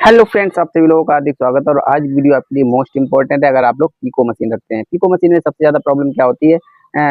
Hello friends, आप सभी लोगों का हार्दिक स्वागत है। और आज वीडियो आपके लिए मोस्ट इंपॉर्टेंट है। अगर आप लोग पीको मशीन रखते हैं, पीको मशीन में सबसे ज़्यादा प्रॉब्लम क्या होती है?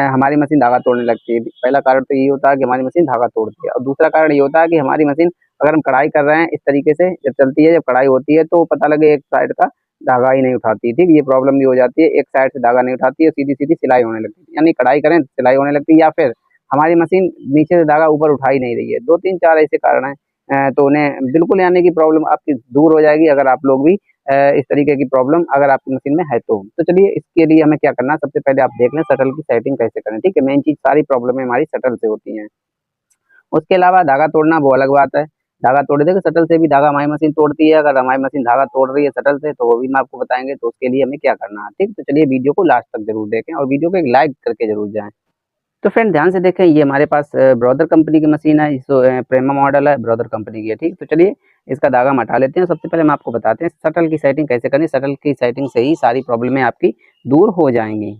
हमारी मशीन धागा तोड़ने लगती है। पहला कारण तो ये होता है कि हमारी मशीन धागा तोड़ती है, और दूसरा कारण ये होता है कि हमारी मशीन अगर हम कढ़ाई कर रहे हैं इस तरीके से जब चलती है, जब कढ़ाई होती है तो पता लगे एक साइड का धागा ही नहीं उठाती। ठीक, ये प्रॉब्लम भी हो जाती है, एक साइड से धागा नहीं उठाती है, सीधी सीधी सिलाई होने लगती है, यानी कढ़ाई करें तो सिलाई होने लगती है, या फिर हमारी मशीन नीचे से धागा ऊपर उठा ही नहीं रही है। दो तीन चार ऐसे कारण हैं। तो उन्हें बिल्कुल यानी कि प्रॉब्लम आपकी दूर हो जाएगी अगर आप लोग भी इस तरीके की प्रॉब्लम अगर आपकी मशीन में है तो चलिए इसके लिए हमें क्या करना है। सबसे पहले आप देख लें शटल की सेटिंग कैसे करें। ठीक है, मेन चीज सारी प्रॉब्लम हमारी शटल से होती हैं। उसके अलावा धागा तोड़ना वो अलग बात है। धागा तोड़े देखो, शटल से भी धागा हमारी मशीन तोड़ती है। अगर हमारी मशीन धागा तोड़ रही है शटल से तो वो भी हम आपको बताएंगे, तो उसके लिए हमें क्या करना है। ठीक, तो चलिए वीडियो को लास्ट तक जरूर देखें और वीडियो को एक लाइक करके जरूर जाएं। तो फ्रेंड ध्यान से देखें, ये हमारे पास ब्रदर कंपनी की मशीन है, जो प्रेमा मॉडल है, ब्रदर कंपनी की है। ठीक, तो चलिए इसका धागा हम हटा लेते हैं। सबसे पहले हम आपको बताते हैं शटल की सेटिंग कैसे करनी। शटल की सेटिंग से ही सारी प्रॉब्लमें आपकी दूर हो जाएंगी।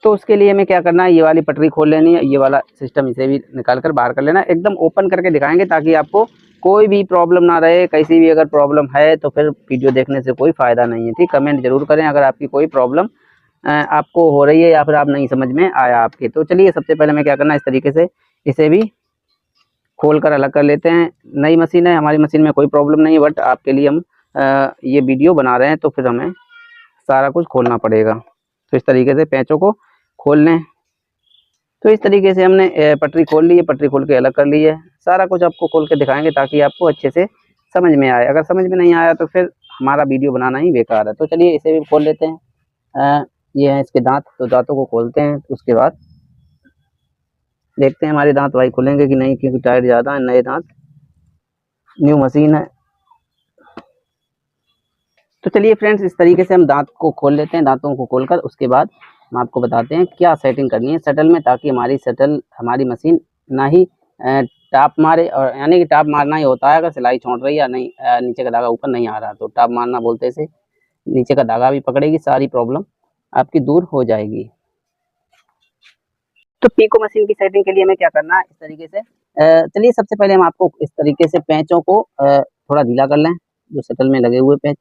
तो उसके लिए हमें क्या करना है, ये वाली पटरी खोल लेनी है, ये वाला सिस्टम इसे भी निकाल कर बाहर कर लेना है। एकदम ओपन करके दिखाएंगे ताकि आपको कोई भी प्रॉब्लम ना रहे। कैसी भी अगर प्रॉब्लम है तो फिर वीडियो देखने से कोई फायदा नहीं है। ठीक, कमेंट जरूर करें अगर आपकी कोई प्रॉब्लम आपको हो रही है या फिर आप नहीं समझ में आया आपके। तो चलिए सबसे पहले हमें क्या करना है, इस तरीके से इसे भी खोल कर अलग कर लेते हैं। नई मशीन है, हमारी मशीन में कोई प्रॉब्लम नहीं है, बट आपके लिए हम ये वीडियो बना रहे हैं तो फिर हमें सारा कुछ खोलना पड़ेगा। तो इस तरीके से पैंचों को खोल लें। तो इस तरीके से हमने पटरी खोल ली है, पटरी खोल के अलग कर ली है। सारा कुछ आपको खोल के दिखाएंगे ताकि आपको अच्छे से समझ में आए। अगर समझ में नहीं आया तो फिर हमारा वीडियो बनाना ही बेकार है। तो चलिए इसे भी खोल लेते हैं। ये हैं इसके दांत, तो दांतों को खोलते हैं। उसके बाद देखते हैं हमारे दांत भाई खुलेंगे कि नहीं, क्योंकि टायर ज़्यादा है, नए दांत, न्यू मशीन है। तो चलिए फ्रेंड्स इस तरीके से हम दांत को खोल लेते हैं। दांतों को खोलकर उसके बाद हम आपको बताते हैं क्या सेटिंग करनी है शटल में, ताकि हमारी मशीन ना ही टाप मारे। और यानी कि टाप मारना ही होता है अगर सिलाई छोड़ रही है या नहीं, नीचे का धागा ऊपर नहीं आ रहा तो टाप मारना बोलते से नीचे का धागा भी पकड़ेगी, सारी प्रॉब्लम आपकी दूर हो जाएगी। तो पीको मशीन की सेटिंग के लिए हमें क्या करना है, इस तरीके से चलिए सबसे पहले हम आपको इस तरीके से पेंचों को थोड़ा ढीला कर लें। जो शटल में लगे हुए पेंच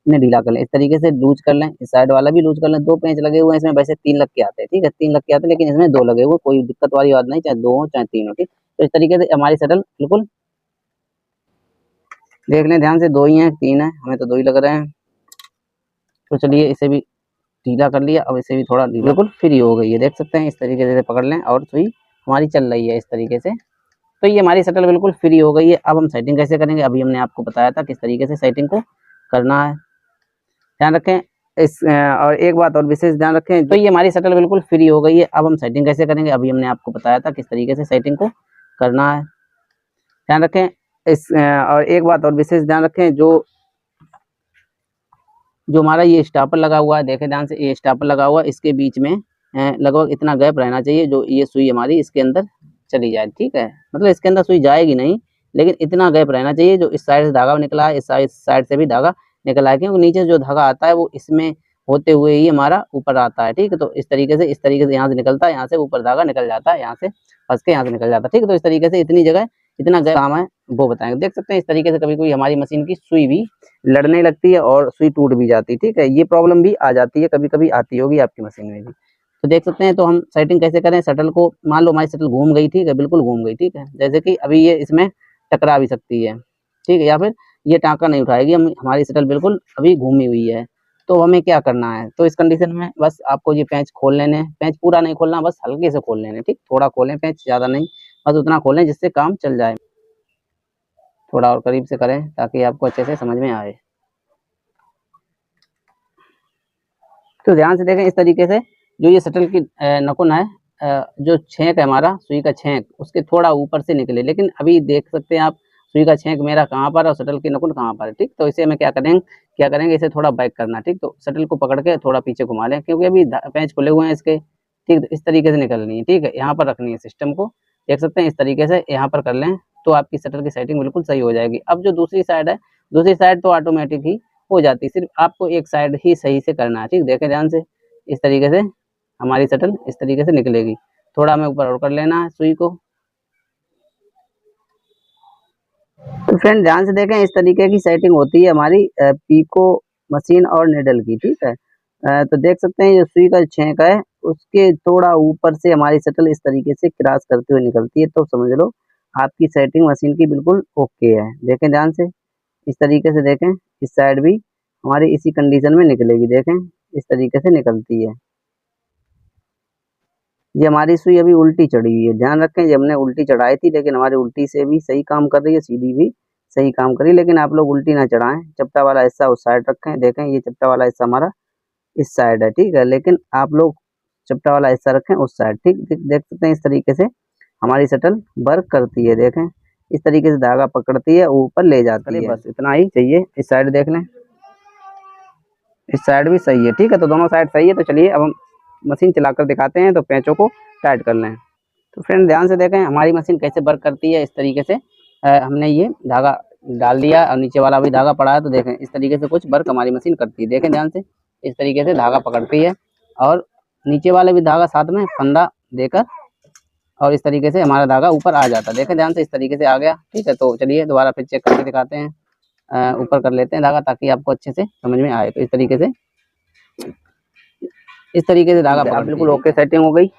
इन्हें ढीला कर लें, इस तरीके से लूज कर लें। इस साइड वाला भी लूज कर लें। दो पेंच लगे हुए हैं इसमें, वैसे 3 लग के आते हैं। ठीक है, 3 लग के आते हैं, लेकिन इसमें 2 लगे हुए, कोई दिक्कत वाली बात नहीं, चाहे 2 हो चाहे 3 हो। ठीक, तो इस तरीके से हमारी शटल बिल्कुल देख लें ध्यान से, 2 ही हैं 3 है, हमें तो 2 ही लग रहे हैं। तो चलिए इसे भी ढीला कर लिया। अब इसे भी थोड़ा बिल्कुल फ्री हो गई है, देख सकते हैं। इस तरीके से पकड़ लें और सुई हमारी चल रही है इस तरीके से। तो ये हमारी शटल बिल्कुल फ्री हो गई है। अब हम सेटिंग कैसे करेंगे, अभी हमने आपको बताया था किस तरीके से सेटिंग को करना है। ध्यान रखें और एक बात और विशेष ध्यान रखें, तो ये हमारी शटल बिल्कुल फ्री हो गई है। अब हम सेटिंग कैसे करेंगे, अभी हमने आपको बताया था किस तरीके से सेटिंग को करना है। ध्यान रखें और एक बात और विशेष ध्यान रखें, जो जो हमारा ये स्टापर लगा हुआ है, देखें ध्यान से, ये स्टापर लगा हुआ है, इसके बीच में लगभग इतना गैप रहना चाहिए जो ये सुई हमारी इसके अंदर चली जाए। ठीक है, मतलब इसके अंदर सुई जाएगी नहीं, लेकिन इतना गैप रहना चाहिए। जो इस साइड से धागा निकला है, इस साइड से भी धागा निकला है, क्योंकि नीचे जो धागा आता है वो इसमें होते हुए ही हमारा ऊपर आता है। ठीक है, तो इस तरीके से यहाँ से निकलता है, यहाँ से ऊपर धागा निकल जाता है, यहाँ से फंस के यहाँ से निकल जाता है। ठीक है, तो इस तरीके से इतनी जगह इतना गैप काम है वो बताएंगे। देख सकते हैं इस तरीके से कभी कोई हमारी मशीन की सुई भी लड़ने लगती है और सुई टूट भी जाती है। ठीक है, ये प्रॉब्लम भी आ जाती है, कभी कभी आती होगी आपकी मशीन में भी। तो देख सकते हैं, तो हम सेटिंग कैसे करें शटल को। मान लो हमारी शटल घूम गई, ठीक है, बिल्कुल घूम गई। ठीक है, जैसे कि अभी ये इसमें टकरा भी सकती है। ठीक है, या फिर ये टाँका नहीं उठाएगी, हमारी शटल बिल्कुल अभी घूमी हुई है। तो हमें क्या करना है, तो इस कंडीशन में बस आपको ये पेंच खोल लेने हैं। पेंच पूरा नहीं खोलना, बस हल्के से खोल लेने। ठीक, थोड़ा खोलें पेंच, ज़्यादा नहीं, बस उतना खोलें जिससे काम चल जाए। थोड़ा और करीब से करें ताकि आपको अच्छे से समझ में आए। तो ध्यान से देखें इस तरीके से, जो ये शटल की नकुन है, जो छेंक है हमारा सुई का छेंक, उसके थोड़ा ऊपर से निकले। लेकिन अभी देख सकते हैं आप सुई का छेंक मेरा कहाँ पर है और शटल की नकुन कहाँ पर है। ठीक, तो इसे हमें क्या करेंगे, इसे थोड़ा बैक करना। ठीक, तो शटल को पकड़ के थोड़ा पीछे घुमा लें, क्योंकि अभी पेंच खुले हुए हैं इसके। ठीक, तो इस तरीके से निकलनी है। ठीक है, यहाँ पर रखनी है सिस्टम को, देख सकते हैं इस तरीके से यहाँ पर कर लें तो आपकी शटल की सेटिंग बिल्कुल सही हो जाएगी। अब जो दूसरी साइड है, दूसरी साइड तो ऑटोमेटिक ही हो जाती है, सिर्फ आपको एक साइड ही सही से करना है। ठीक, देखें ध्यान से, इस तरीके से हमारी शटल इस तरीके से निकलेगी। थोड़ा हमें ऊपर और कर लेना है सुई को। तो फ्रेंड ध्यान से देखें, इस तरीके की सेटिंग होती है हमारी पीको मशीन और निडल की, ठीक है। तो देख सकते हैं ये सुई का छेंक है, उसके थोड़ा ऊपर से हमारी शटल इस तरीके से क्रॉस करते हुए निकलती है, तो समझ लो आपकी सेटिंग मशीन की बिल्कुल ओके है। देखें ध्यान से, इस तरीके से देखें, इस साइड भी हमारी इसी कंडीशन में निकलेगी। देखें इस तरीके से निकलती है। ये हमारी सुई अभी उल्टी चढ़ी हुई है, ध्यान रखें, ये हमने उल्टी चढ़ाई थी, लेकिन हमारी उल्टी से भी सही काम कर रही है, सीधी भी सही काम कर रही है। लेकिन आप लोग उल्टी ना चढ़ाएं, चपटा वाला हिस्सा उस साइड रखें। देखें ये चपटा वाला हिस्सा हमारा इस साइड है, ठीक है, लेकिन आप लोग चपटा वाला हिस्सा रखें उस साइड, ठीक। देख सकते हैं इस तरीके से हमारी शटल वर्क करती है। देखें इस तरीके से धागा पकड़ती है, ऊपर ले जाती है। बस इतना ही चाहिए। इस साइड देख लें, इस साइड भी सही है, ठीक है। तो दोनों साइड सही है। तो चलिए अब हम मशीन चलाकर दिखाते हैं, तो पेंचों को टाइट कर लें। तो फ्रेंड ध्यान से देखें हमारी मशीन कैसे वर्क करती है। इस तरीके से हमने ये धागा डाल दिया और नीचे वाला भी धागा पड़ा है, तो देखें इस तरीके से कुछ वर्क हमारी मशीन करती है। देखें ध्यान से, इस तरीके से धागा पकड़ती है और नीचे वाले भी धागा साथ में फंदा देकर और इस तरीके से हमारा धागा ऊपर आ जाता है। देखें ध्यान से, इस तरीके से आ गया, ठीक है। तो चलिए दोबारा फिर चेक करके दिखाते हैं, ऊपर कर लेते हैं धागा ताकि आपको अच्छे से समझ में आए। तो इस तरीके से धागा पकड़, बिल्कुल ओके सेटिंग हो गई।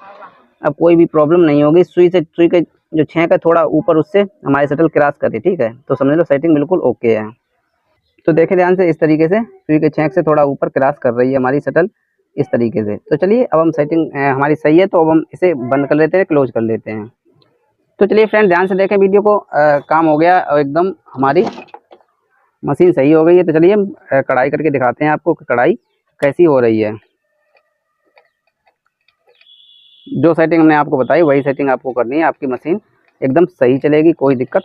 अब कोई भी प्रॉब्लम नहीं होगी। सुई के जो छेंक है थोड़ा ऊपर, उससे हमारी शटल क्रॉस करे, ठीक है। तो समझ लो सेटिंग बिल्कुल ओके है। तो देखें ध्यान से, इस तरीके से सुई के छेंक से थोड़ा ऊपर क्रॉस कर रही है हमारी शटल, इस तरीके से। तो चलिए अब हम सेटिंग हमारी सही है, तो अब हम इसे बंद कर लेते हैं, क्लोज कर लेते हैं। तो चलिए फ्रेंड ध्यान से देखें वीडियो को, काम हो गया और एकदम हमारी मशीन सही हो गई है। तो चलिए हम कढ़ाई करके दिखाते हैं आपको कि कढ़ाई कैसी हो रही है। जो सेटिंग हमने आपको बताई वही सेटिंग आपको करनी है, आपकी मशीन एकदम सही चलेगी, कोई दिक्कत,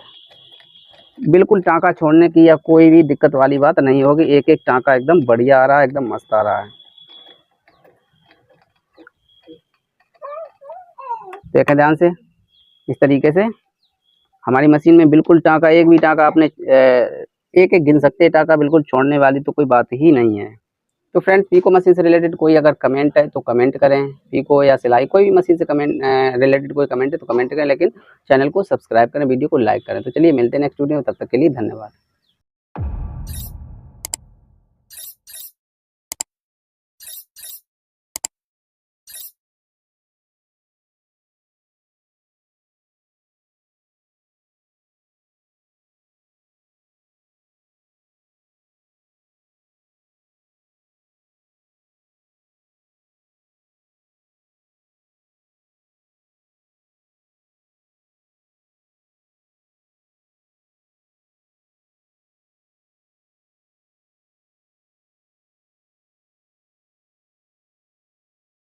बिल्कुल टाँका छोड़ने की या कोई भी दिक्कत वाली बात नहीं होगी। एक एक टाँका एकदम बढ़िया आ रहा है, एकदम मस्त आ रहा है। देखें ध्यान से, इस तरीके से हमारी मशीन में बिल्कुल टाँका, एक भी टाँका आपने एक एक गिन सकते हैं, टाँका बिल्कुल छोड़ने वाली तो कोई बात ही नहीं है। तो फ्रेंड्स पीको मशीन से रिलेटेड कोई अगर कमेंट है तो कमेंट करें, पीको या सिलाई कोई भी मशीन से कमेंट रिलेटेड कोई कमेंट है तो कमेंट करें, लेकिन चैनल को सब्सक्राइब करें, वीडियो को लाइक करें। तो चलिए मिलते हैं नेक्स्ट वीडियो में, तब तक के लिए धन्यवाद।